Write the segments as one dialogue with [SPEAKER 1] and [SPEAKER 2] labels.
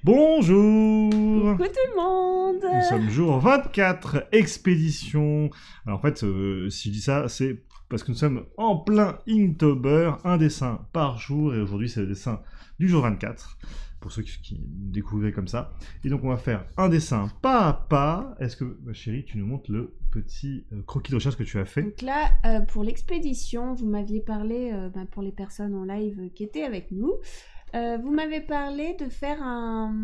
[SPEAKER 1] Bonjour.
[SPEAKER 2] Coucou tout le monde.
[SPEAKER 1] Nous sommes jour 24, expédition. Alors en fait, si je dis ça, c'est parce que nous sommes en plein Inktober, un dessin par jour, et aujourd'hui c'est le dessin du jour 24, pour ceux qui découvraient comme ça. Et donc on va faire un dessin pas à pas. Est-ce que, ma chérie, tu nous montres le petit croquis de recherche que tu as fait?
[SPEAKER 2] Donc là, pour l'expédition, vous m'aviez parlé, pour les personnes en live qui étaient avec nous, vous m'avez parlé de faire un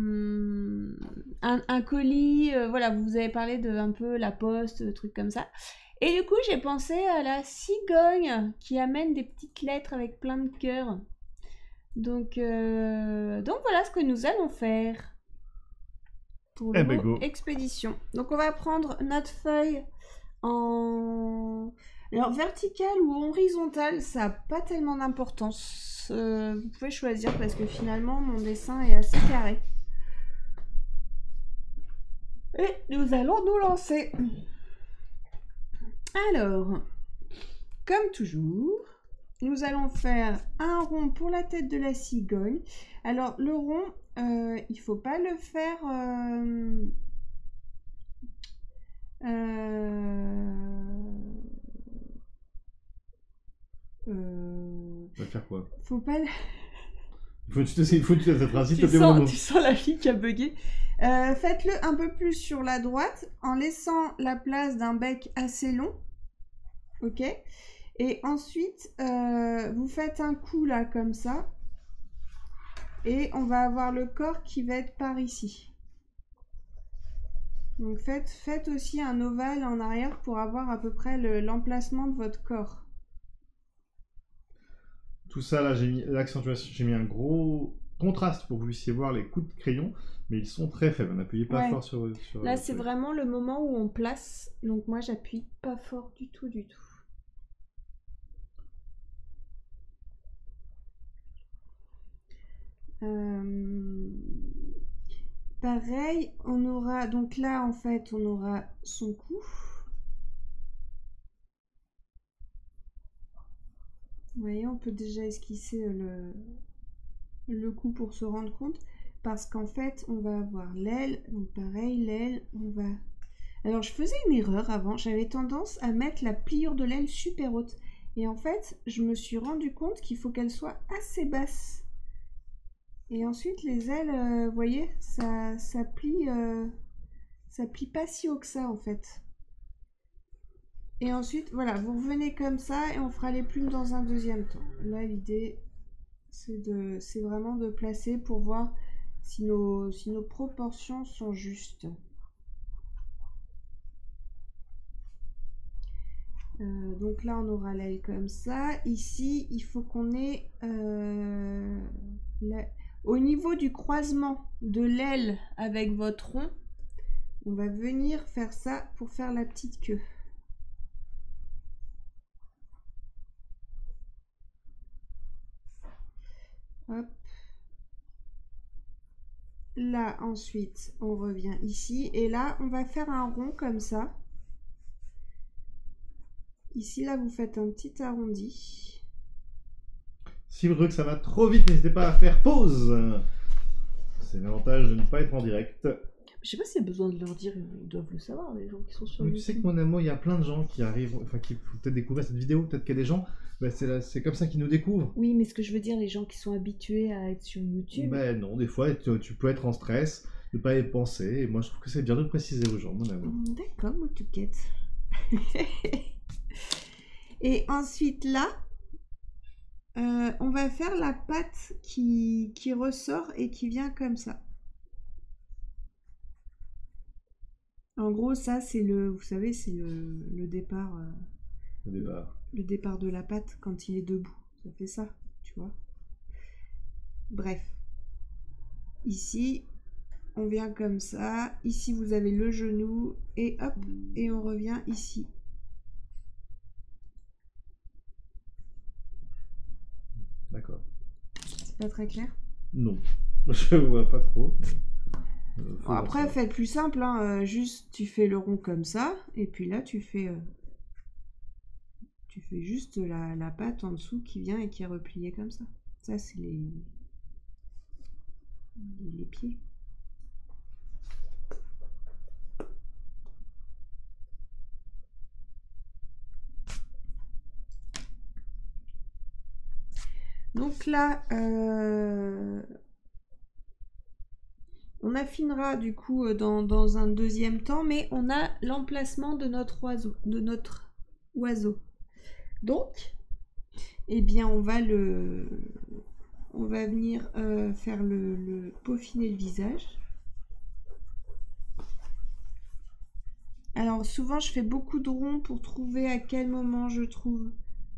[SPEAKER 2] colis, voilà, vous avez parlé de un peu la poste, trucs comme ça. Et du coup, j'ai pensé à la cigogne qui amène des petites lettres avec plein de cœurs. Donc voilà ce que nous allons faire pour le mot expédition. Donc on va prendre notre feuille en... Alors verticale ou horizontale, ça n'a pas tellement d'importance. Vous pouvez choisir parce que finalement mon dessin est assez carré. Et nous allons nous lancer. Alors, comme toujours, nous allons faire un rond pour la tête de la cigogne. Alors le rond, il ne faut pas le faire...
[SPEAKER 1] On va faire quoi?
[SPEAKER 2] Faut pas...
[SPEAKER 1] Il faut que tu te phrase, s'il te plaît,
[SPEAKER 2] tu sens la fille qui a bugué. Faites-le un peu plus sur la droite en laissant la place d'un bec assez long. Ok. Et ensuite, vous faites un coup là comme ça. Et on va avoir le corps qui va être par ici. Donc faites aussi un ovale en arrière pour avoir à peu près l'emplacement de votre corps.
[SPEAKER 1] Tout ça, là, j'ai mis l'accentuation, j'ai mis un gros contraste pour que vous puissiez voir les coups de crayon, mais ils sont très faibles. N'appuyez pas fort sur...
[SPEAKER 2] Là, c'est vraiment le moment où on place. Donc moi, j'appuie pas fort du tout, du tout. Pareil, on aura... Donc là, en fait, on aura son cou. Vous voyez, on peut déjà esquisser le cou pour se rendre compte. Parce qu'en fait, on va avoir l'aile. Donc pareil, l'aile, on va... Alors, je faisais une erreur avant. J'avais tendance à mettre la pliure de l'aile super haute. Et en fait, je me suis rendu compte qu'il faut qu'elle soit assez basse. Et ensuite, les ailes, vous voyez, ça plie pas si haut que ça, en fait. Et ensuite, voilà, vous revenez comme ça et on fera les plumes dans un deuxième temps. Là, l'idée, c'est vraiment de placer pour voir si nos proportions sont justes. Donc là, on aura l'aile comme ça. Ici, il faut qu'on ait... au niveau du croisement de l'aile avec votre rond, on va venir faire ça pour faire la petite queue. Hop. Là, ensuite, on revient ici. Et là, on va faire un rond comme ça. Ici, là, vous faites un petit arrondi.
[SPEAKER 1] Si vous trouvez que ça va trop vite, n'hésitez pas à faire pause. C'est l'avantage de ne pas être en direct.
[SPEAKER 2] Je sais pas s'il y a besoin de leur dire, ils doivent le savoir, les gens qui sont sur YouTube.
[SPEAKER 1] Tu sais que mon amour, il y a plein de gens qui arrivent, enfin qui peut-être découvrir cette vidéo, peut-être qu'il y a des gens, bah, c'est comme ça qu'ils nous découvrent.
[SPEAKER 2] Oui, mais ce que je veux dire, les gens qui sont habitués à être sur YouTube.
[SPEAKER 1] Ben non, des fois tu peux être en stress, ne pas y penser, et moi je trouve que c'est bien de le préciser aux gens, mon amour.
[SPEAKER 2] D'accord, moi tout quête. Et ensuite là, on va faire la patte qui ressort et qui vient comme ça. En gros, ça c'est vous savez, c'est le départ. Le départ de la patte quand il est debout. Ça fait ça, tu vois. Bref. Ici, on vient comme ça. Ici, vous avez le genou. Et hop, et on revient ici.
[SPEAKER 1] D'accord.
[SPEAKER 2] C'est pas très clair?
[SPEAKER 1] Non. Je vois pas trop.
[SPEAKER 2] Bon, après, faites plus simple. Hein. Juste, tu fais le rond comme ça. Et puis là, tu fais juste la patte en dessous qui vient et qui est repliée comme ça. Ça, c'est les pieds. donc là, on affinera du coup dans un deuxième temps, mais on a l'emplacement de notre oiseau. Donc, eh bien, on va venir faire peaufiner le visage. Alors souvent, je fais beaucoup de ronds pour trouver à quel moment je trouve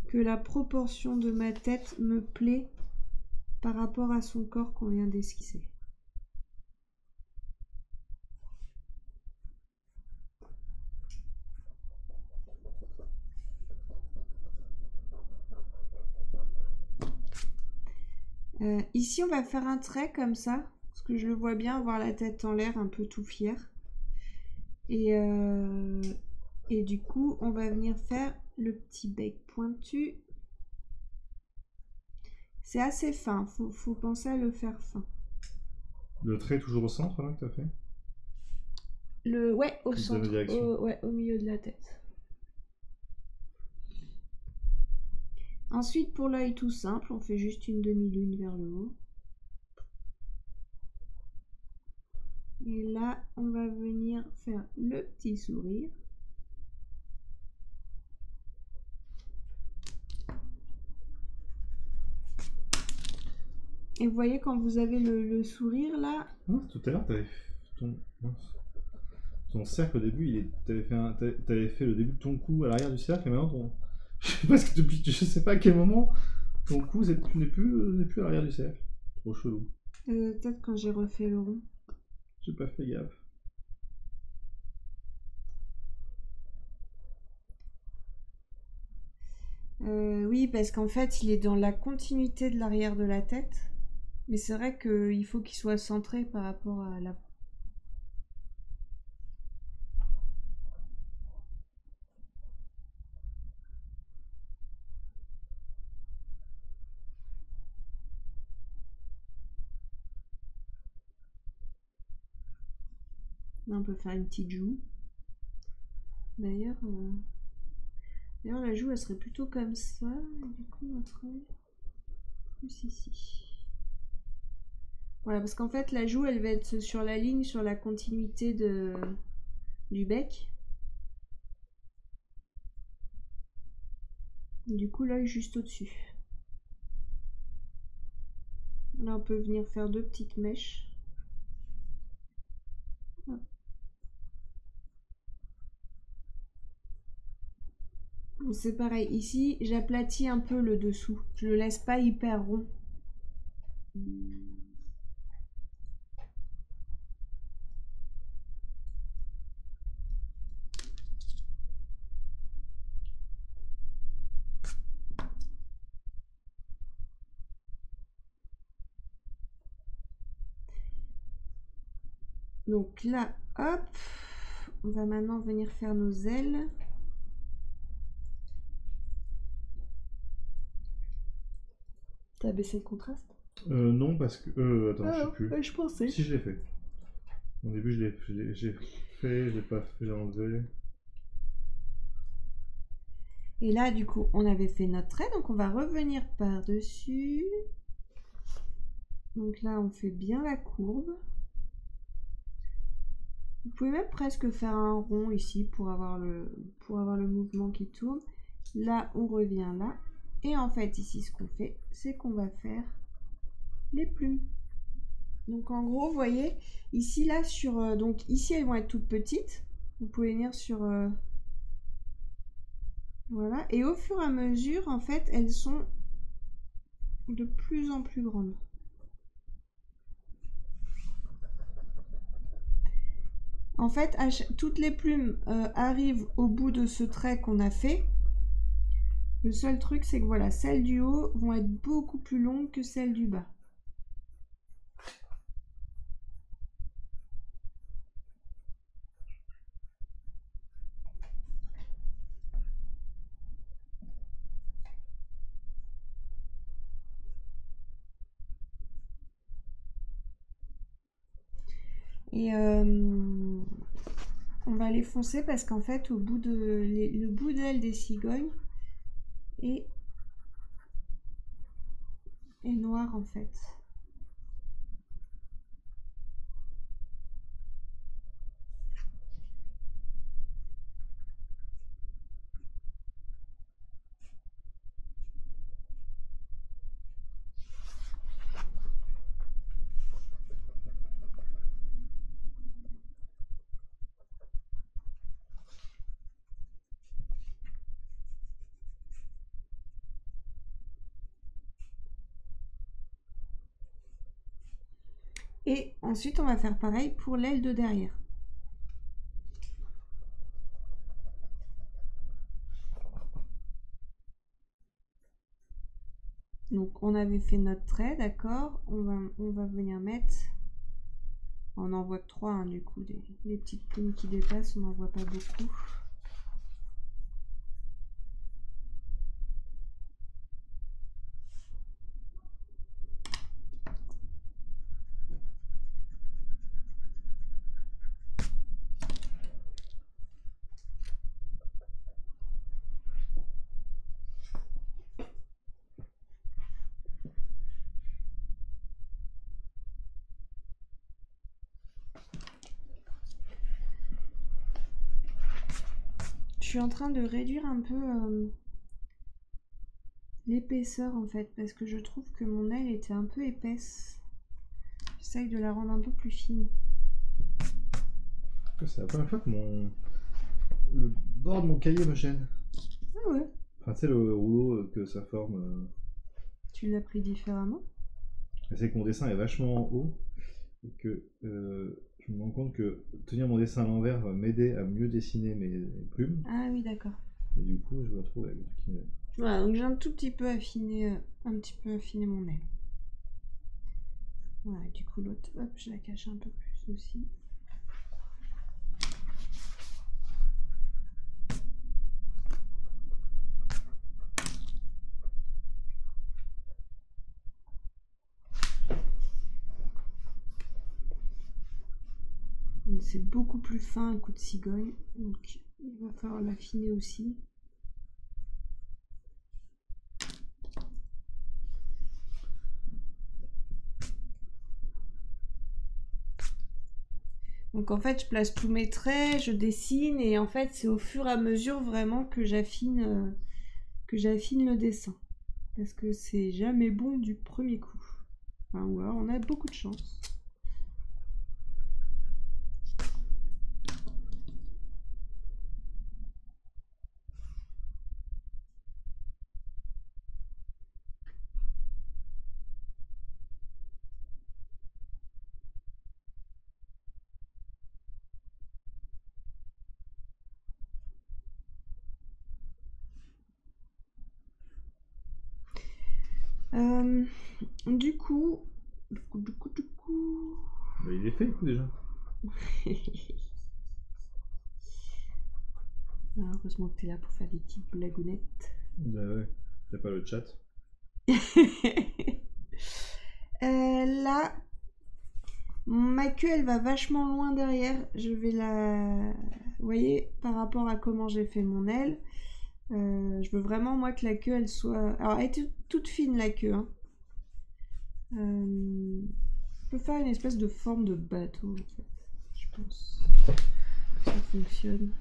[SPEAKER 2] que la proportion de ma tête me plaît par rapport à son corps qu'on vient d'esquisser. Ici, on va faire un trait comme ça, parce que je le vois bien avoir la tête en l'air, un peu tout fier. Et du coup, on va venir faire le petit bec pointu. C'est assez fin, faut penser à le faire fin.
[SPEAKER 1] Le trait est toujours au centre là que tu as fait?
[SPEAKER 2] Ouais, au centre, au milieu de la tête. Ensuite, pour l'œil tout simple, on fait juste une demi-lune vers le haut. Et là, on va venir faire le petit sourire. Et vous voyez, quand vous avez le sourire là...
[SPEAKER 1] Non, tout à l'heure, tu avais ton cercle au début, tu avais fait le début de ton cou à l'arrière du cercle, et maintenant, je sais pas à quel moment, ton cou n'est plus à l'arrière du cercle. Trop chelou.
[SPEAKER 2] Peut-être quand j'ai refait le rond.
[SPEAKER 1] J'ai pas fait gaffe.
[SPEAKER 2] Oui, parce qu'en fait, il est dans la continuité de l'arrière de la tête. Mais c'est vrai qu'il faut qu'il soit centré par rapport à l'avant. Là, on peut faire une petite joue. D'ailleurs, la joue, elle serait plutôt comme ça. Et du coup, notre œil, plus ici. Voilà, parce qu'en fait, la joue, elle va être sur la ligne, sur la continuité du bec. Du coup, l'œil juste au-dessus. Là, on peut venir faire deux petites mèches. C'est pareil, ici j'aplatis un peu le dessous, je le laisse pas hyper rond. Donc là, hop, on va maintenant venir faire nos ailes. T'as baissé le contraste?
[SPEAKER 1] Non, parce que... attends, je sais plus.
[SPEAKER 2] Je pensais.
[SPEAKER 1] Si, je l'ai fait. Au début, j'ai fait, je l'ai pas fait, j'ai enlevé.
[SPEAKER 2] Et là, du coup, on avait fait notre trait, donc on va revenir par-dessus. Donc là, on fait bien la courbe. Vous pouvez même presque faire un rond ici pour avoir le mouvement qui tourne. Là, on revient là. Et en fait, ici, ce qu'on fait, c'est qu'on va faire les plumes. Donc en gros, vous voyez, ici, là, donc ici, elles vont être toutes petites. Vous pouvez venir sur... voilà. Et au fur et à mesure, en fait, elles sont de plus en plus grandes. En fait, toutes les plumes arrivent au bout de ce trait qu'on a fait. Le seul truc, c'est que voilà, celles du haut vont être beaucoup plus longues que celles du bas. Et on va les foncer parce qu'en fait, le bout de l'aile des cigognes est est noir en fait. Et ensuite, on va faire pareil pour l'aile de derrière. Donc, on avait fait notre trait, d'accord. On va venir mettre... On en voit que 3, hein, du coup, les petites plumes qui dépassent, on n'en voit pas beaucoup. Je suis en train de réduire un peu l'épaisseur en fait, parce que je trouve que mon aile était un peu épaisse. J'essaye de la rendre un peu plus fine.
[SPEAKER 1] C'est la première fois que le bord de mon cahier me gêne.
[SPEAKER 2] Ah ouais.
[SPEAKER 1] Enfin, tu sais, le rouleau que ça forme.
[SPEAKER 2] Tu l'as pris différemment?
[SPEAKER 1] C'est que mon dessin est vachement haut et que je me rends compte que tenir mon dessin à l'envers va m'aider à mieux dessiner mes plumes.
[SPEAKER 2] Ah oui, d'accord.
[SPEAKER 1] Et du coup, je me retrouve avec ce qui me...
[SPEAKER 2] Voilà, donc j'ai un tout petit peu affiné, mon aile. Voilà, du coup l'autre, hop, je la cache un peu plus aussi. C'est beaucoup plus fin un coup de cigogne, donc il va falloir l'affiner aussi. Donc en fait, je place tous mes traits, je dessine et en fait, c'est au fur et à mesure vraiment que j'affine le dessin. Parce que c'est jamais bon du premier coup. Enfin, ou alors on a beaucoup de chance. Du coup...
[SPEAKER 1] Bah, il est fait, déjà.
[SPEAKER 2] Heureusement que tu es là pour faire des petites blagounettes.
[SPEAKER 1] Bah ouais, y a pas le chat.
[SPEAKER 2] Là, ma queue, elle va vachement loin derrière. Je vais la... Vous voyez, par rapport à comment j'ai fait mon aile, je veux vraiment, moi, que la queue, elle soit... Alors, elle est toute fine, la queue. Hein. Je peux faire une espèce de forme de bateau, en fait. Je pense que ça fonctionne.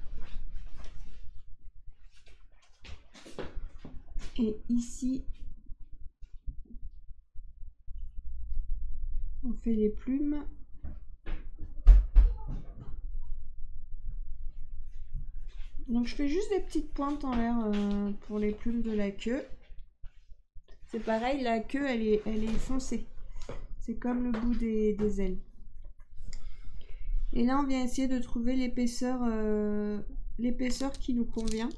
[SPEAKER 2] Et ici, on fait les plumes. Donc je fais juste des petites pointes en l'air pour les plumes de la queue. C'est pareil, la queue elle est foncée. C'est comme le bout des ailes. Et là on vient essayer de trouver l'épaisseur qui nous convient.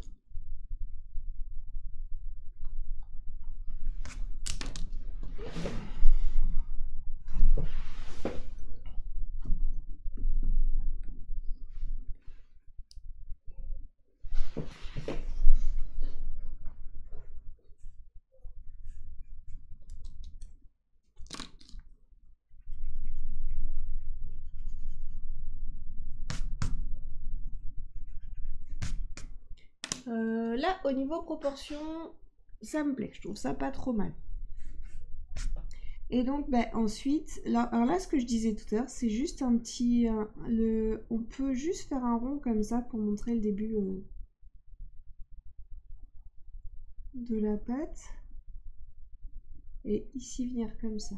[SPEAKER 2] Là, au niveau proportion, ça me plaît. Je trouve ça pas trop mal. Et donc, bah, ensuite, là, alors là, ce que je disais tout à l'heure, c'est juste un petit... on peut juste faire un rond comme ça pour montrer le début de la pâte. Et ici, venir comme ça.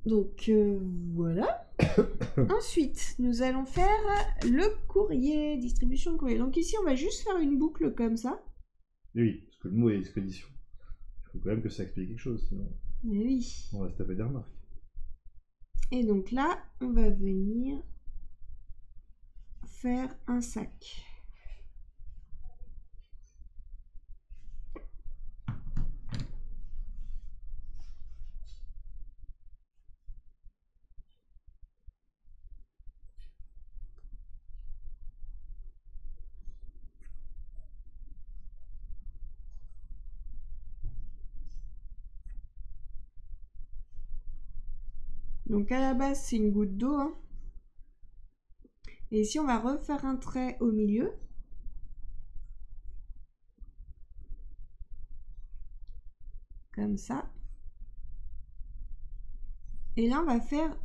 [SPEAKER 2] Donc voilà. Ensuite, nous allons faire le courrier, distribution de courrier. Donc ici, on va juste faire une boucle comme ça.
[SPEAKER 1] Oui, parce que le mot est expédition. Il faut quand même que ça explique quelque chose, sinon
[SPEAKER 2] Et oui.
[SPEAKER 1] on va se taper des remarques.
[SPEAKER 2] Et donc là, on va venir faire un sac. Donc à la base, c'est une goutte d'eau. Hein. Et ici, on va refaire un trait au milieu. Comme ça. Et là, on va faire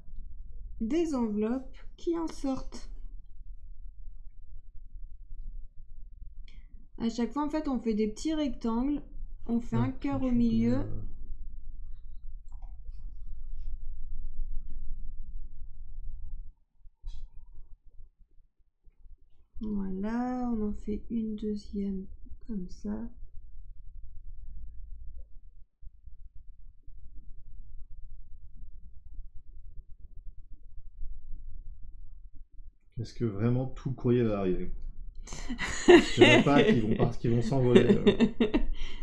[SPEAKER 2] des enveloppes qui en sortent. À chaque fois, en fait, on fait des petits rectangles. On fait un cœur au milieu. Voilà, on en fait une deuxième comme ça.
[SPEAKER 1] Est-ce que vraiment tout le courrier va arriver? Je ne sais pas qu'ils vont s'envoler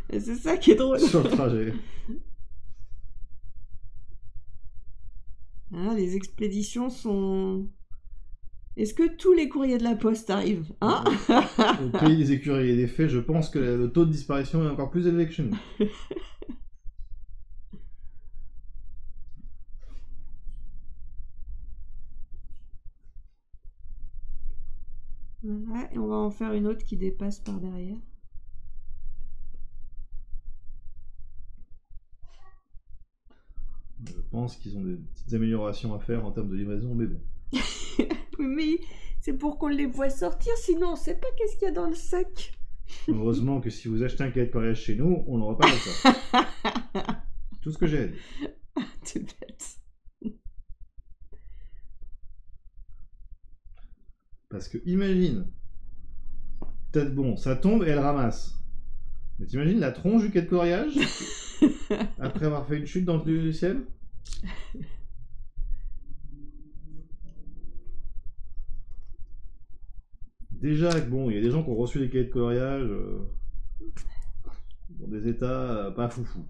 [SPEAKER 2] C'est ça qui est drôle.
[SPEAKER 1] sur le trajet.
[SPEAKER 2] Ah, les expéditions sont... Est-ce que tous les courriers de la poste arrivent, hein?
[SPEAKER 1] Au pays des écureuils et des fées, je pense que le taux de disparition est encore plus élevé que chez nous.
[SPEAKER 2] Voilà, et on va en faire une autre qui dépasse par derrière.
[SPEAKER 1] Je pense qu'ils ont des petites améliorations à faire en termes de livraison, mais bon.
[SPEAKER 2] Oui, mais c'est pour qu'on les voit sortir, sinon on sait pas qu'est-ce qu'il y a dans le sac.
[SPEAKER 1] Heureusement que si vous achetez un cahier de courrier chez nous, on n'aura pas de ça. Tout ce que j'ai à dire.
[SPEAKER 2] T'es bête.
[SPEAKER 1] Parce que imagine, peut-être bon, ça tombe et elle ramasse. Mais t'imagines la tronche du cahier de courriage après avoir fait une chute dans le ciel? Déjà, bon, il y a des gens qui ont reçu des cahiers de coloriage dans des états pas foufou.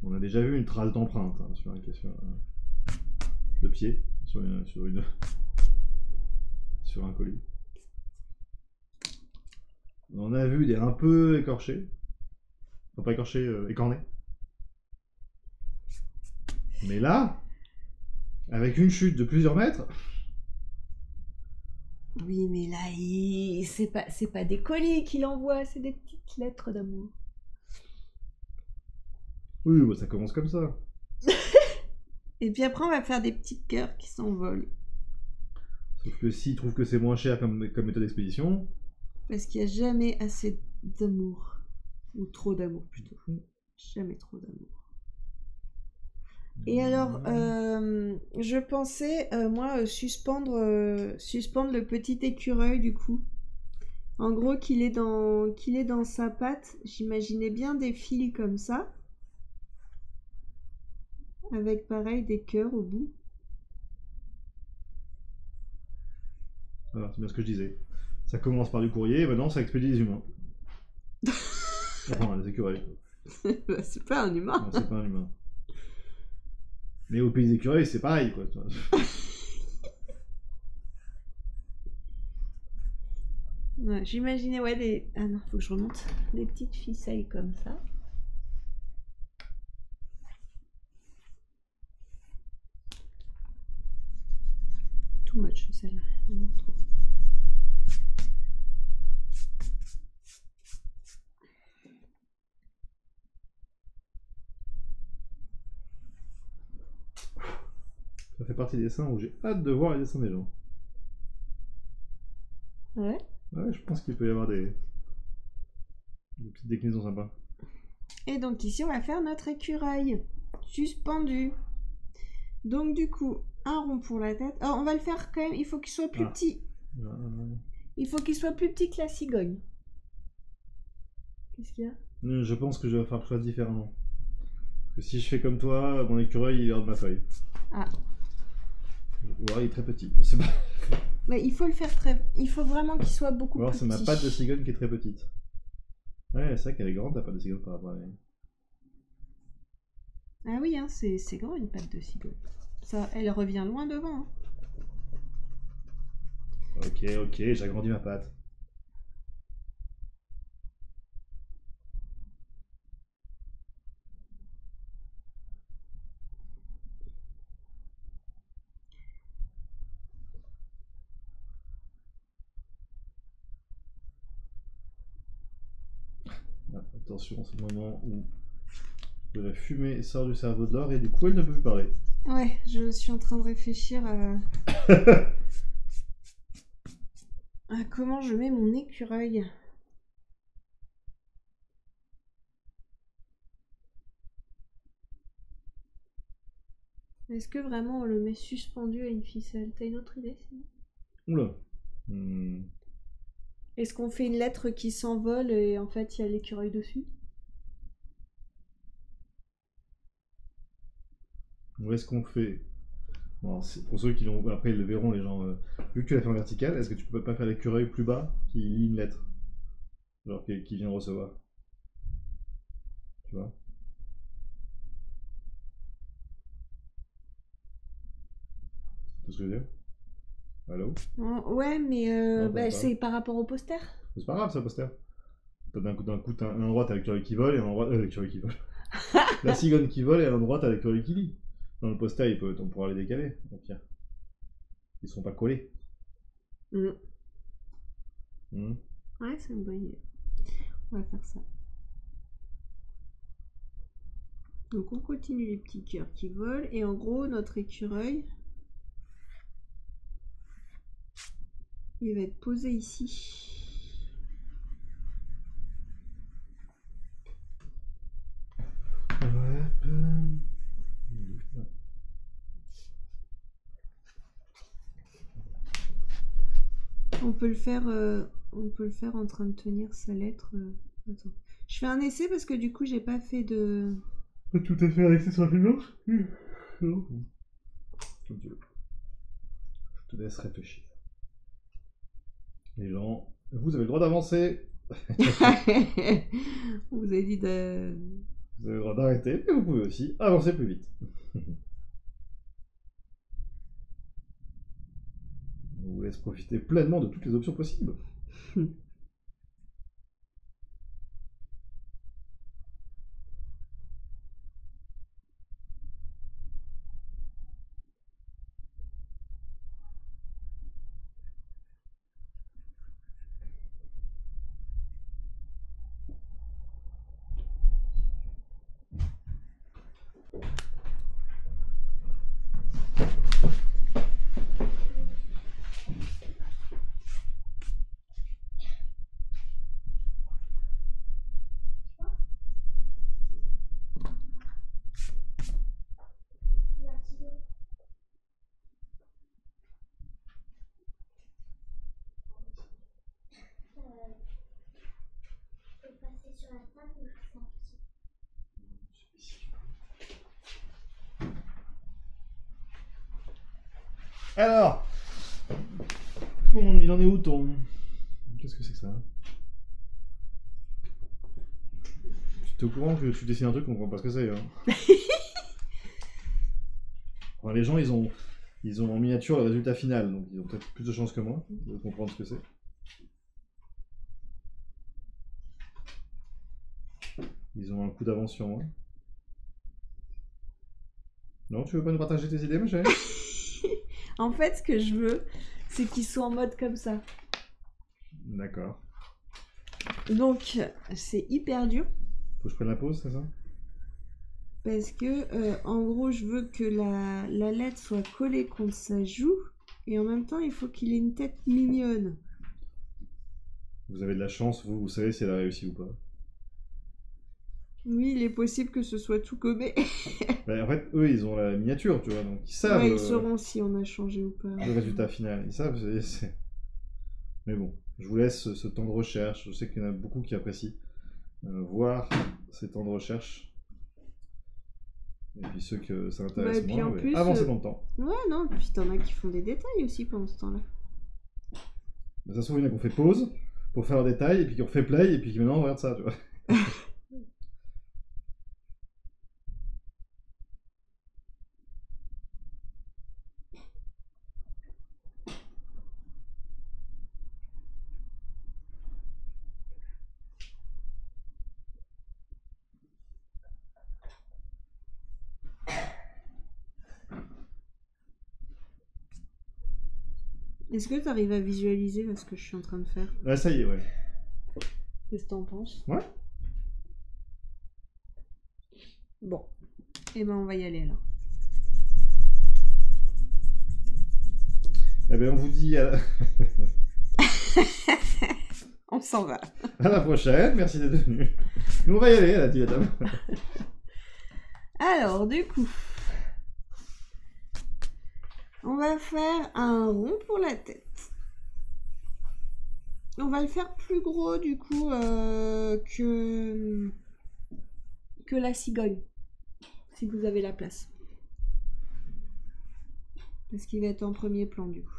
[SPEAKER 1] On a déjà vu une trace d'empreinte sur de pied sur un colis. On a vu des un peu écorchés. Enfin, pas écorchés, écornés. Mais là, avec une chute de plusieurs mètres.
[SPEAKER 2] Oui, mais là, c'est pas des colis qu'il envoie, c'est des petites lettres d'amour.
[SPEAKER 1] Oui, bah, ça commence comme ça.
[SPEAKER 2] Et puis après, on va faire des petits cœurs qui s'envolent.
[SPEAKER 1] Sauf que s'ils trouvent que c'est moins cher comme méthode d'expédition.
[SPEAKER 2] Parce qu'il n'y a jamais assez d'amour. Ou trop d'amour plutôt. Jamais trop d'amour. Et alors, je pensais, moi, suspendre le petit écureuil du coup. En gros, qu'il est dans sa patte. J'imaginais bien des fils comme ça. Avec pareil des cœurs au bout.
[SPEAKER 1] Voilà, c'est bien ce que je disais. Ça commence par du courrier, et maintenant ça expédie les humains. Enfin, les écureuils.
[SPEAKER 2] Bah, c'est pas un humain.
[SPEAKER 1] Non, c'est pas un humain. Mais au pays des écureuils, c'est pareil, quoi.
[SPEAKER 2] Ouais, j'imaginais, ouais, des... Ah non, faut que je remonte. Des petites ficelles comme ça. Too much, celle-là. Vraiment trop.
[SPEAKER 1] Ça fait partie des dessins où j'ai hâte de voir les dessins des gens.
[SPEAKER 2] Ouais.
[SPEAKER 1] Ouais, je pense qu'il peut y avoir des petites déclinaisons sympas.
[SPEAKER 2] Et donc ici, on va faire notre écureuil suspendu. Donc du coup, un rond pour la tête. Oh, on va le faire quand même, il faut qu'il soit plus petit. Il faut qu'il soit plus petit que la cigogne. Qu'est-ce qu'il y a?
[SPEAKER 1] Je pense que je vais faire chose différemment. Parce que si je fais comme toi, mon écureuil il est hors de ma feuille.
[SPEAKER 2] Ah.
[SPEAKER 1] Ou alors il est très petit, je sais pas.
[SPEAKER 2] Mais il faut le faire très... Il faut vraiment qu'il soit beaucoup
[SPEAKER 1] Ou alors
[SPEAKER 2] plus
[SPEAKER 1] c'est
[SPEAKER 2] petit.
[SPEAKER 1] ma patte de cigogne qui est très petite. Ouais, c'est vrai qu'elle est grande ta patte de cigogne par rapport à la mienne.
[SPEAKER 2] Ah oui, hein, c'est grand une patte de cigogne. Ça, elle revient loin devant. Hein.
[SPEAKER 1] Ok, j'agrandis ma patte. Ah, attention, c'est le moment où de la fumée sort du cerveau de l'or et du coup elle ne peut plus parler.
[SPEAKER 2] Ouais, je suis en train de réfléchir à comment je mets mon écureuil. Est-ce que vraiment on le met suspendu à une ficelle? T'as une autre idée sinon?
[SPEAKER 1] Oula.
[SPEAKER 2] Est-ce qu'on fait une lettre qui s'envole et en fait il y a l'écureuil dessus?
[SPEAKER 1] Où est-ce qu'on fait? Bon, pour ceux qui l'ont. Après ils le verront les gens. Vu que tu l'as fait en vertical, est-ce que tu peux pas faire l'écureuil plus bas qui lit une lettre? Genre qui vient de recevoir. Tu vois? C'est ce que je veux dire? Allô?
[SPEAKER 2] Oh, ouais, mais
[SPEAKER 1] Non,
[SPEAKER 2] bah,
[SPEAKER 1] pas.
[SPEAKER 2] c'est par rapport au poster.
[SPEAKER 1] C'est pas grave ça, poster. T'as d'un coup, t'as un endroit t'as l'écureuil qui vole et un endroit. L'écureuil qui vole. La cigogne qui vole et à l'endroit t'as l'écureuil qui lit. Dans le poster, on pourra les décaler, au pire. Ils sont pas collés.
[SPEAKER 2] Mm.
[SPEAKER 1] Hmm.
[SPEAKER 2] Ouais, c'est une bonne idée. On va faire ça. Donc on continue les petits cœurs qui volent et en gros notre écureuil il va être posé ici. On peut le faire en train de tenir sa lettre. Attends. Je fais un essai parce que du coup j'ai pas fait de...
[SPEAKER 1] Pas tout à fait arrêté sur la fumée. Non. Comme tu veux. Je te laisse réfléchir. Les gens, vous avez le droit d'avancer.
[SPEAKER 2] On vous avez dit de...
[SPEAKER 1] Vous avez le droit d'arrêter, mais vous pouvez aussi avancer plus vite. On vous laisse profiter pleinement de toutes les options possibles. Alors, il en est où ton... Qu'est-ce que c'est que ça? Tu es au courant que tu dessines un truc, on comprend pas ce que c'est. Hein. Enfin, les gens, ils ont en miniature le résultat final, donc ils ont peut-être plus de chances que moi de comprendre ce que c'est. Ils ont un coup d'avance sur moi. Non, tu veux pas nous partager tes idées, ma chérie?
[SPEAKER 2] En fait, ce que je veux, c'est qu'ils soient en mode comme ça.
[SPEAKER 1] D'accord.
[SPEAKER 2] Donc, c'est hyper dur.
[SPEAKER 1] Faut que je prenne la pause, c'est ça?
[SPEAKER 2] Parce que, en gros, je veux que la lettre soit collée contre sa joue. Et en même temps, il faut qu'il ait une tête mignonne.
[SPEAKER 1] Vous avez de la chance, vous savez si elle a réussi ou pas.
[SPEAKER 2] Oui, il est possible que ce soit tout gommé.
[SPEAKER 1] Bah, en fait, eux, ils ont la miniature, tu vois, donc ils savent
[SPEAKER 2] Ouais, ils sauront si on a changé ou pas.
[SPEAKER 1] le résultat final. Ils savent, Mais bon, je vous laisse ce temps de recherche. Je sais qu'il y en a beaucoup qui apprécient voir ces temps de recherche. Et puis ceux que ça intéresse
[SPEAKER 2] Bah, et puis
[SPEAKER 1] moins,
[SPEAKER 2] en
[SPEAKER 1] ouais,
[SPEAKER 2] plus,
[SPEAKER 1] avancez dans le temps.
[SPEAKER 2] Ouais, non, puis t'en as qui font des détails aussi pendant ce temps-là.
[SPEAKER 1] Mais ça se trouve, il y en a qu'on fait pause pour faire un détail, et puis qu'on refait play, et puis qui maintenant on regarde ça, tu vois.
[SPEAKER 2] Est-ce que t'arrives à visualiser là, ce que je suis en train de faire?
[SPEAKER 1] Ouais, ça y est, ouais.
[SPEAKER 2] Qu'est-ce que t'en penses?
[SPEAKER 1] Ouais.
[SPEAKER 2] Bon. Eh ben, on va y aller alors.
[SPEAKER 1] Eh bien, on vous dit
[SPEAKER 2] On s'en va.
[SPEAKER 1] à la prochaine. Merci d'être venu. Nous, on va y aller, elle a dit la dame.
[SPEAKER 2] Alors, du coup, on va faire un rond pour la tête. On va le faire plus gros, du coup, que la cigogne, si vous avez la place. Parce qu'il va être en premier plan, du coup.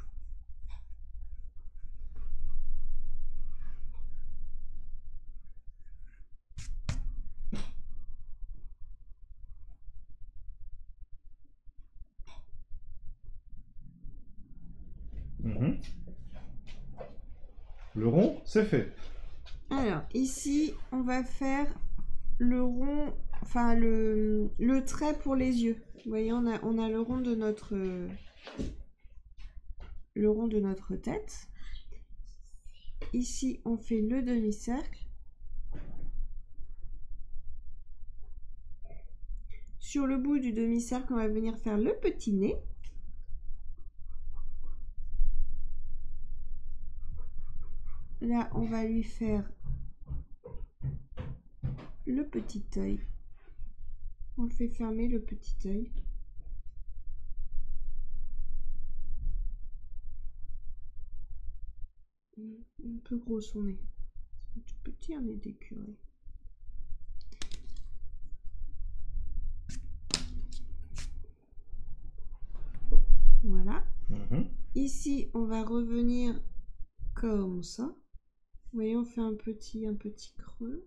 [SPEAKER 1] Le rond, c'est fait.
[SPEAKER 2] Alors, ici, on va faire le rond, enfin le trait pour les yeux. Vous voyez, on a le rond de notre tête. Ici, on fait le demi-cercle. Sur le bout du demi-cercle, on va venir faire le petit nez. Là, on va lui faire le petit œil. On le fait fermer, le petit œil. Un peu gros son nez. C'est tout petit, un nez d'écureuil. Voilà. Ici, on va revenir comme ça. Vous voyez, on fait un petit creux.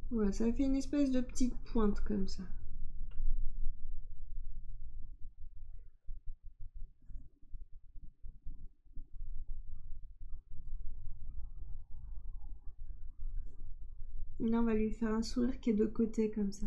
[SPEAKER 2] Voilà, ça fait une espèce de petite pointe comme ça. Là, on va lui faire un sourire qui est de côté comme ça.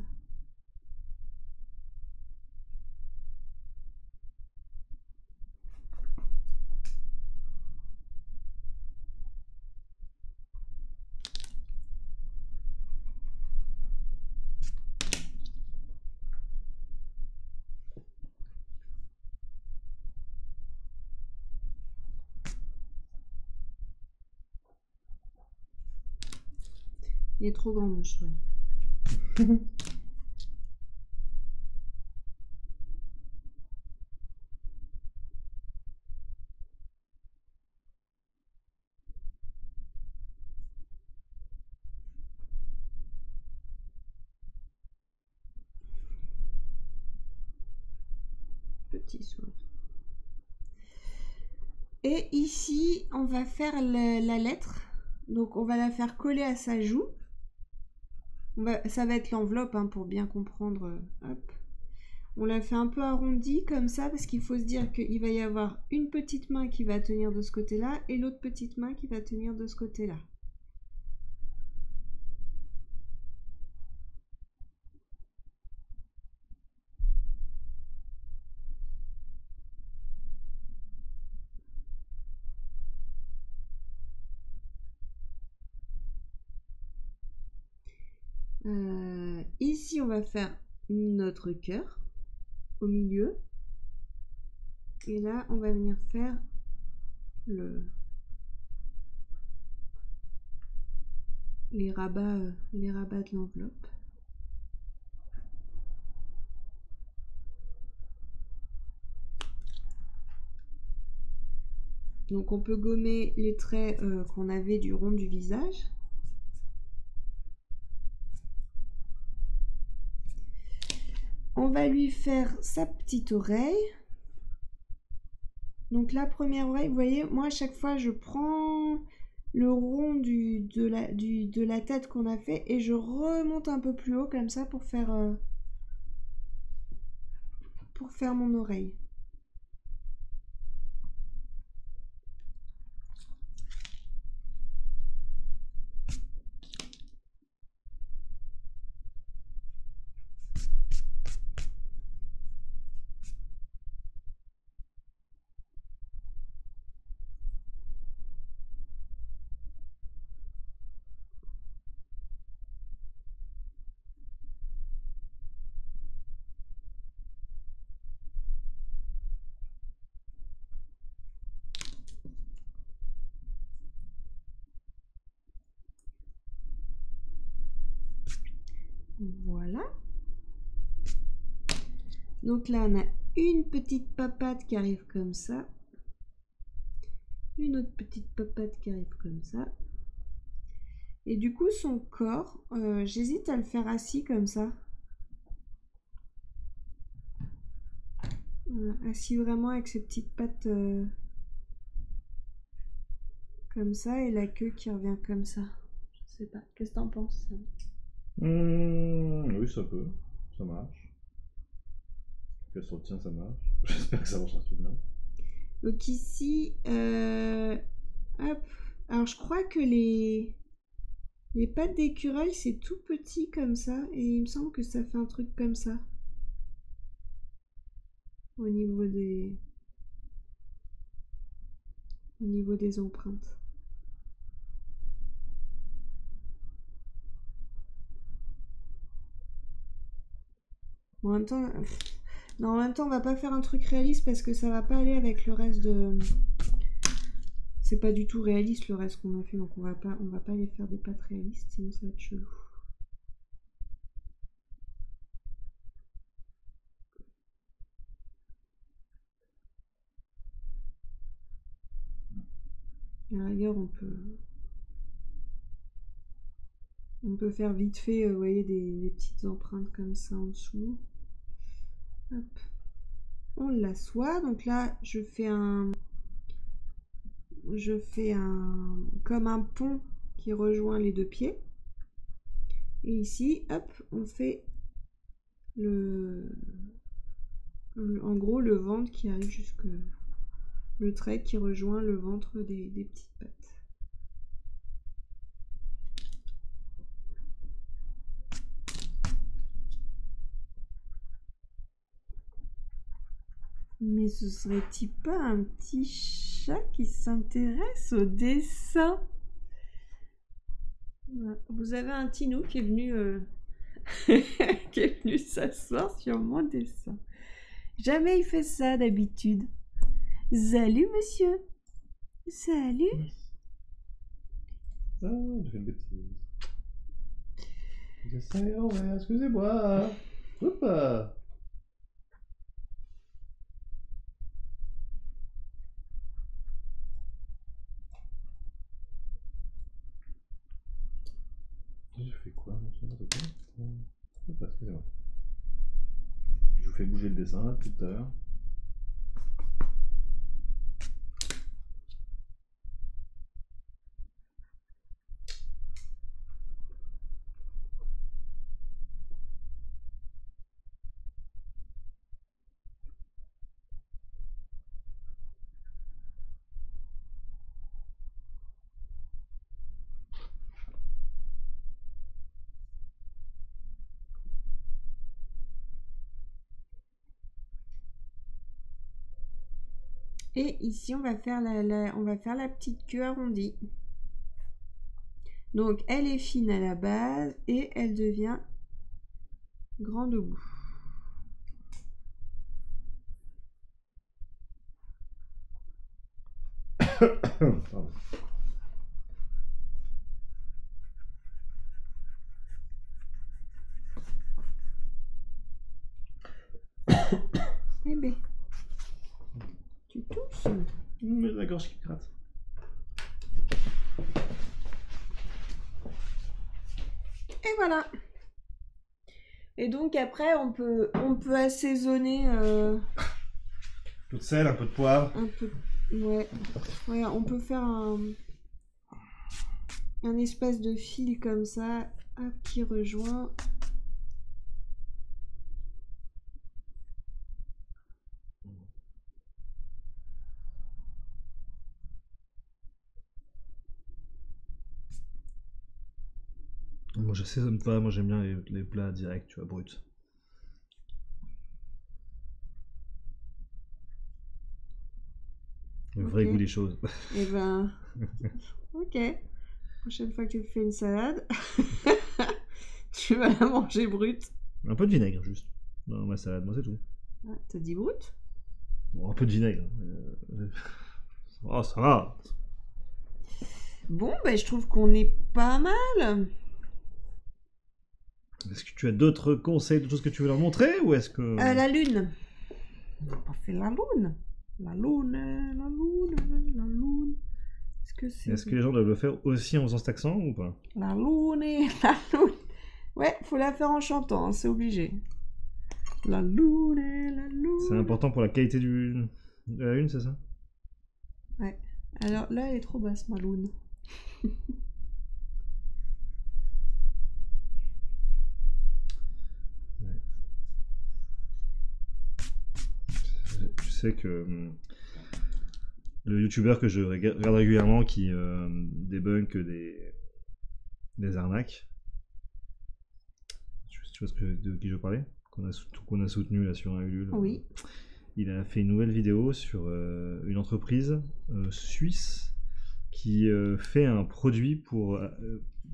[SPEAKER 2] Il est trop grand mon cheveu. petit sourire. Et ici, on va faire la lettre. Donc, on va la faire coller à sa joue. Ça va être l'enveloppe, hein, pour bien comprendre. Hop. On la fait un peu arrondie comme ça, parce qu'il faut se dire qu'il va y avoir une petite main qui va tenir de ce côté-là et l'autre petite main qui va tenir de ce côté-là. Ici, on va faire notre cœur au milieu. Et là, on va venir faire les rabats de l'enveloppe. Donc, on peut gommer les traits qu'on avait du rond du visage. On va lui faire sa petite oreille. Donc la première oreille, vous voyez, moi à chaque fois je prends le rond de la tête qu'on a fait et je remonte un peu plus haut comme ça pour faire mon oreille. Voilà. Donc là, on a une petite papate qui arrive comme ça. Une autre petite papate qui arrive comme ça. Et du coup, son corps, j'hésite à le faire assis comme ça. Voilà, assis vraiment avec ses petites pattes comme ça et la queue qui revient comme ça. Je sais pas. Qu'est-ce que t'en penses?
[SPEAKER 1] Oui, ça peut. Ça marche. Qu'elle se retient, ça marche. J'espère que ça marchera tout là.
[SPEAKER 2] Donc ici, hop. Alors je crois que les pattes d'écureuil, c'est tout petit comme ça. Et il me semble que ça fait un truc comme ça. Au niveau des empreintes. En même temps, non, en même temps, on va pas faire un truc réaliste parce que ça va pas aller avec le reste de. C'est pas du tout réaliste le reste qu'on a fait, donc on va pas aller faire des pattes réalistes, sinon ça va être chelou. À la rigueur, on peut faire vite fait, vous voyez, des petites empreintes comme ça en dessous. Hop. On l'assoit. Donc là, je fais comme un pont qui rejoint les deux pieds. Et ici, hop, on fait en gros le ventre qui arrive jusque le trait qui rejoint le ventre des petites pattes. Mais ce serait-il pas un petit chat qui s'intéresse au dessin? Vous avez un Tinou qui est venu qui est venu s'asseoir sur mon dessin. Jamais il fait ça d'habitude. Salut monsieur. Salut.
[SPEAKER 1] Ah, j'ai fait une bêtise. J'essaie, oh ouais, excusez-moi. Hop. Je fais quoi? Excusez-moi. Je vous fais bouger le dessin tout à l'heure.
[SPEAKER 2] Et ici, on va faire la petite queue arrondie. Donc, elle est fine à la base et elle devient grande au bout.
[SPEAKER 1] Pardon.
[SPEAKER 2] Eh ben, tu tousses.
[SPEAKER 1] Mais la gorge qui gratte.
[SPEAKER 2] Et voilà. Et donc après, on peut assaisonner
[SPEAKER 1] Peu de sel, un peu de poivre.
[SPEAKER 2] un peu. Ouais. Ouais, on peut faire un espèce de fil comme ça, hop, qui rejoint.
[SPEAKER 1] Moi, j'assaisonne pas. Moi, j'aime bien les plats directs, tu vois, bruts. Le vrai
[SPEAKER 2] Ok.
[SPEAKER 1] goût des choses.
[SPEAKER 2] Et ben, ok. Prochaine fois que tu fais une salade, tu vas la manger brute.
[SPEAKER 1] Un peu de vinaigre, juste. Dans ma salade, moi, c'est tout.
[SPEAKER 2] Ah, t'as dit brute?
[SPEAKER 1] Bon, un peu de vinaigre. Oh, ça va.
[SPEAKER 2] Bon, ben je trouve qu'on est pas mal.
[SPEAKER 1] Est-ce que tu as d'autres conseils, d'autres choses que tu veux leur montrer, ou est-ce que...
[SPEAKER 2] La lune. On n'a pas fait la lune. La lune, la lune, la lune.
[SPEAKER 1] Est-ce que les gens doivent le faire aussi en faisant cet accent, ou pas?
[SPEAKER 2] La lune, la lune. Ouais, faut la faire en chantant, hein, c'est obligé. La lune, la lune.
[SPEAKER 1] C'est important pour la qualité de la lune, c'est ça?
[SPEAKER 2] Ouais. Alors là, elle est trop basse, ma lune.
[SPEAKER 1] Tu sais que le youtubeur que je regarde régulièrement qui débunk des arnaques, tu vois de qui je parlais, qu'on a soutenu là sur un Ulule.
[SPEAKER 2] Oui.
[SPEAKER 1] Il a fait une nouvelle vidéo sur une entreprise suisse qui fait un produit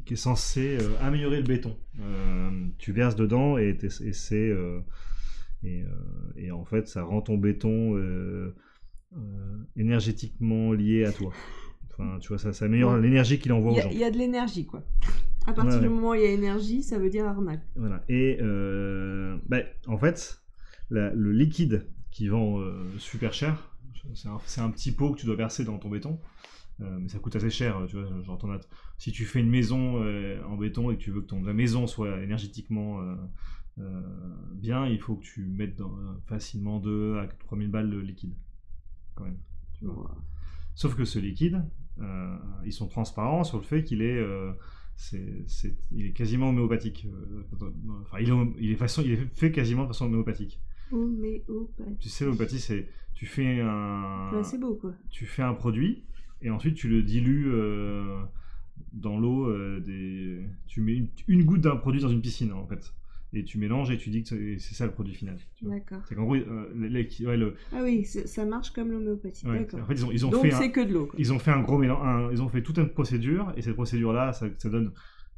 [SPEAKER 1] qui est censé améliorer le béton. Tu verses dedans et c'est et en fait ça rend ton béton énergétiquement lié à toi. Enfin, tu vois, ça améliore
[SPEAKER 2] Ouais.
[SPEAKER 1] l'énergie qu'il envoie aux gens.
[SPEAKER 2] Il y a de l'énergie, quoi. À partir
[SPEAKER 1] Ouais,
[SPEAKER 2] du
[SPEAKER 1] ouais.
[SPEAKER 2] moment où il y a énergie, ça veut dire arnaque.
[SPEAKER 1] Voilà. Et en fait, le liquide qui vend super cher, c'est un petit pot que tu dois verser dans ton béton. Mais ça coûte assez cher, tu vois. Genre si tu fais une maison en béton et que tu veux que la maison soit énergétiquement bien, il faut que tu mettes facilement 2 à 3000 balles de liquide. Quand même. Tu vois.
[SPEAKER 2] Wow.
[SPEAKER 1] Sauf que ce liquide, ils sont transparents sur le fait qu'il est, il est quasiment homéopathique. Enfin, il est fait quasiment de façon homéopathique.
[SPEAKER 2] Homéopathie.
[SPEAKER 1] Tu sais, l'homéopathie, c'est tu fais
[SPEAKER 2] C'est beau, quoi.
[SPEAKER 1] tu fais un produit et ensuite tu le dilues dans l'eau. Tu mets une goutte d'un produit dans une piscine en fait. Et tu mélanges et tu dis que c'est ça le produit final.
[SPEAKER 2] D'accord.
[SPEAKER 1] C'est qu'en gros,
[SPEAKER 2] Ah oui, ça marche comme l'homéopathie.
[SPEAKER 1] ouais,
[SPEAKER 2] D'accord.
[SPEAKER 1] en fait, ils ont
[SPEAKER 2] Donc
[SPEAKER 1] fait
[SPEAKER 2] c'est que de l'eau, quoi.
[SPEAKER 1] ils ont fait un gros mélange, ils ont fait toute une procédure et cette procédure-là, ça donne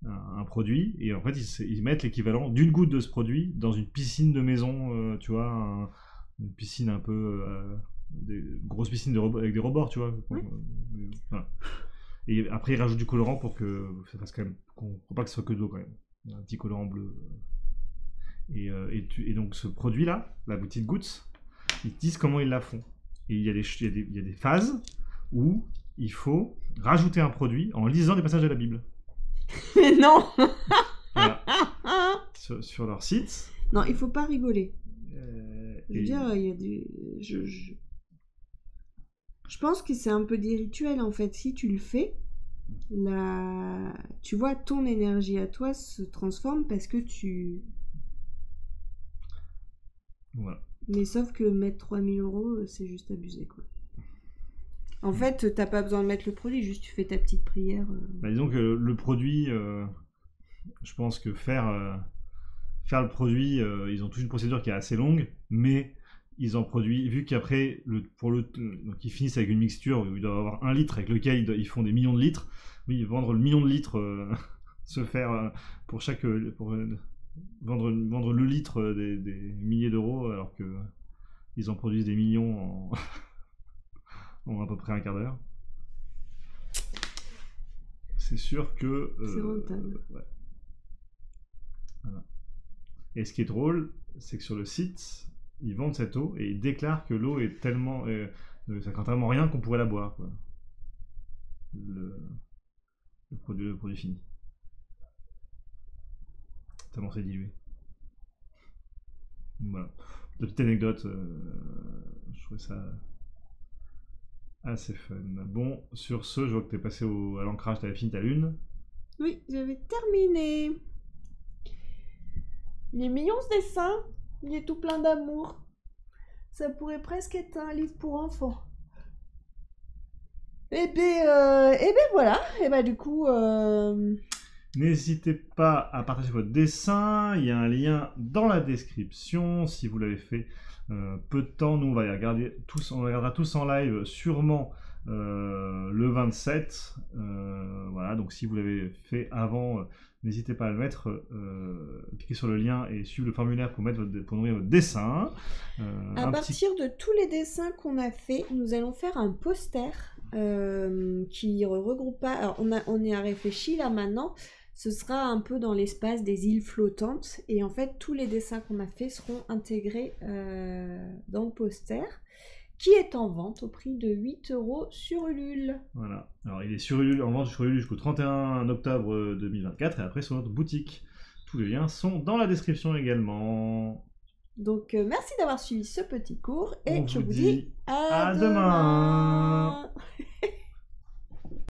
[SPEAKER 1] un produit et en fait ils mettent l'équivalent d'une goutte de ce produit dans une piscine de maison, tu vois, une piscine un peu, des grosses piscines avec des rebords, tu vois.
[SPEAKER 2] Ouais.
[SPEAKER 1] Voilà. Et après ils rajoutent du colorant pour que ça fasse quand même, pour pas que ce soit que de l'eau quand même, un petit colorant bleu. Et donc ce produit-là, la petite goutte, ils te disent comment ils la font. Et il y a des phases où il faut rajouter un produit en lisant des passages de la Bible.
[SPEAKER 2] Mais non.
[SPEAKER 1] Voilà. Sur leur site.
[SPEAKER 2] Non, il faut pas rigoler. Je veux
[SPEAKER 1] Et-
[SPEAKER 2] dire, il y a des... Je pense que c'est un peu des rituels, en fait. Si tu le fais, tu vois, ton énergie à toi se transforme parce que tu...
[SPEAKER 1] Voilà.
[SPEAKER 2] Mais sauf que mettre 3000 €, c'est juste abusé, quoi. En fait, t'as pas besoin de mettre le produit, juste tu fais ta petite prière.
[SPEAKER 1] Bah, disons que le produit, je pense que faire le produit, ils ont toute une procédure qui est assez longue, mais ils en produisent, vu qu'après, donc ils finissent avec une mixture où ils doivent avoir 1 litre avec lequel ils font des millions de litres. Oui, vendre le million de litres, se faire pour chaque. Vendre le litre des milliers d'euros, alors que ils en produisent des millions en à peu près un quart d'heure. C'est sûr que.
[SPEAKER 2] C'est rentable.
[SPEAKER 1] Ouais. Voilà. Et ce qui est drôle, c'est que sur le site, ils vendent cette eau et ils déclarent que l'eau est tellement. Ça craint tellement rien qu'on pourrait la boire, quoi. Le produit fini. Tellement c'est dilué. Voilà. De petites anecdotes, je trouvais ça assez fun. Bon, sur ce, je vois que t'es passé à l'ancrage, t'avais fini ta lune.
[SPEAKER 2] Oui, j'avais terminé. Il est mignon ce dessin. Il est tout plein d'amour. Ça pourrait presque être un livre pour enfants. Et ben voilà. Et ben du coup.
[SPEAKER 1] N'hésitez pas à partager votre dessin. Il y a un lien dans la description si vous l'avez fait peu de temps. Nous, on va les regarder tous. On regardera tous en live, sûrement le 27. Voilà. Donc, si vous l'avez fait avant, n'hésitez pas à le mettre. Cliquez sur le lien et suivez le formulaire pour nourrir votre dessin.
[SPEAKER 2] À partir de tous les dessins qu'on a fait, nous allons faire un poster qui regroupe pas. Alors, on y a réfléchi là maintenant. Ce sera un peu dans l'espace des îles flottantes. Et en fait, tous les dessins qu'on a fait seront intégrés dans le poster, qui est en vente au prix de 8 € sur Ulule.
[SPEAKER 1] Voilà. Alors, il est sur Ulule, en vente sur Ulule jusqu'au 31 octobre 2024 et après sur notre boutique. Tous les liens sont dans la description également.
[SPEAKER 2] Donc, merci d'avoir suivi ce petit cours et
[SPEAKER 1] On
[SPEAKER 2] je
[SPEAKER 1] vous
[SPEAKER 2] vous
[SPEAKER 1] dit
[SPEAKER 2] dis à
[SPEAKER 1] demain.
[SPEAKER 2] demain.